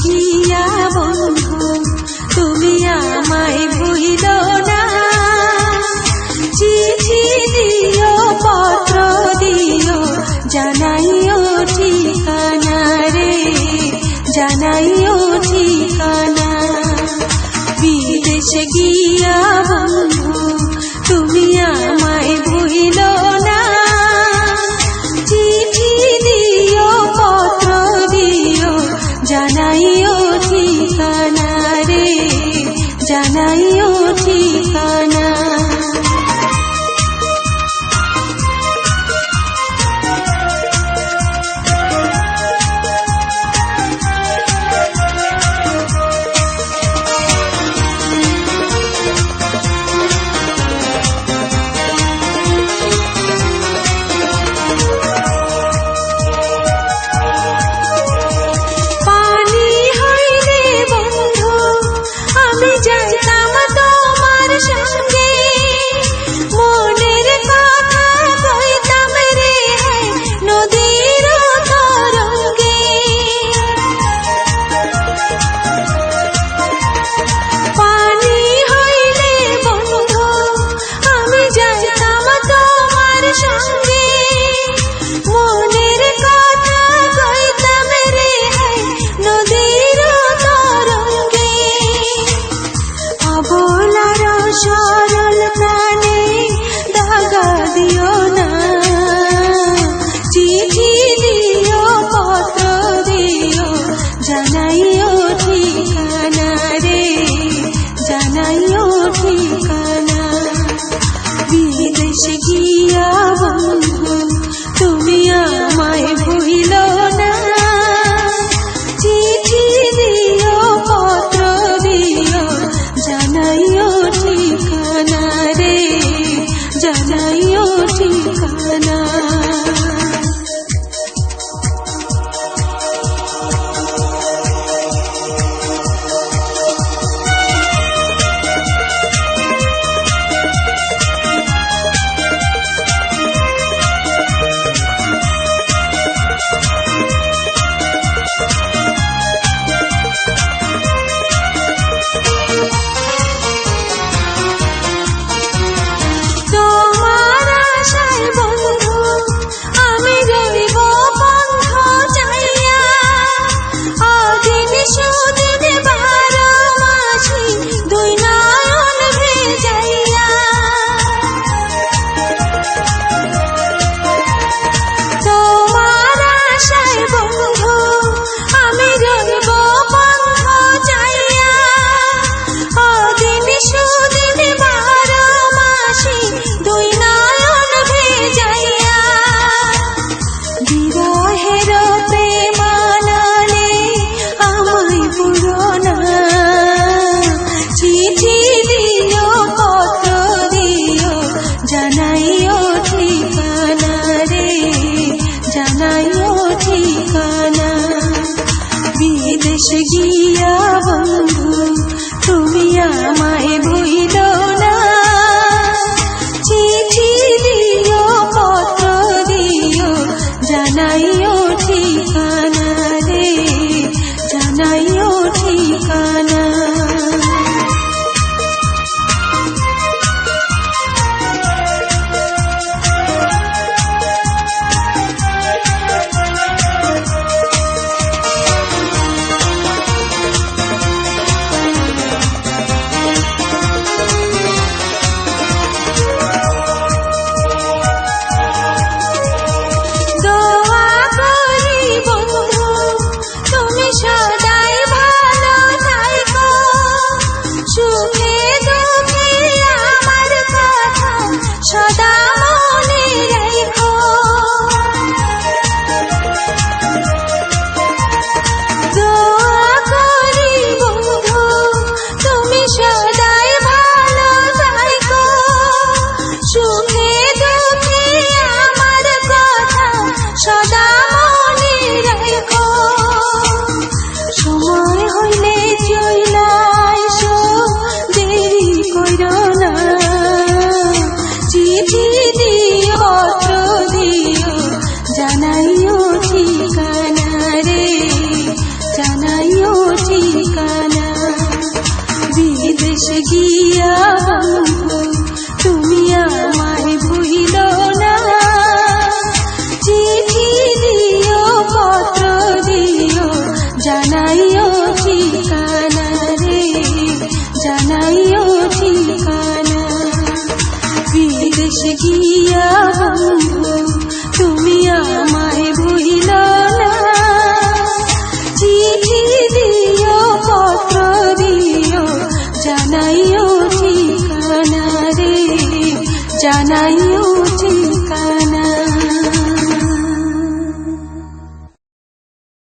গিয়া বন্ধু তুমি আমায় ভুইল না, চিঠি দিও পত্র দিও জানাইও ঠিকানা রে, জানাইও ঠিকানা। বিদেশে গিয়া বন্ধু তুমি আমায় ভুইল না, চিঠি দিও পত্র দিও জানাইও ঠিকানা রে, জানাইও ঠিকানা। সরল প্রাণে দাগা দিও না, চিঠি দিও পত্র দিও জানাইও ঠিকানা রে, জানাইও ঠিকানা। বিদেশে গিয়া বন্ধু তুমি আমায় ভুইল না, চিঠি দিও পত্র দিও জানাইও ঠিকানা রে, জানাইও ঠিকানা। জানাইও ঠিকানা রে, জানাইও ঠিকানা। বিদেশে গিয়া বন্ধু তুমি আমায় ভুইল না, চিঠি দিও পত্র দিও জানাইও ঠিকানা রে, জানাইও ঠিকানা। জানাইও ঠিকানা রে, জানাইও ঠিকানা। বিদেশ গিয়া বন্ধু তুমি আমায় ভুলিল না, চিঠি দিও পত্র দিও, জানাইও ঠিকানা রে, জানাইও ঠিকানা।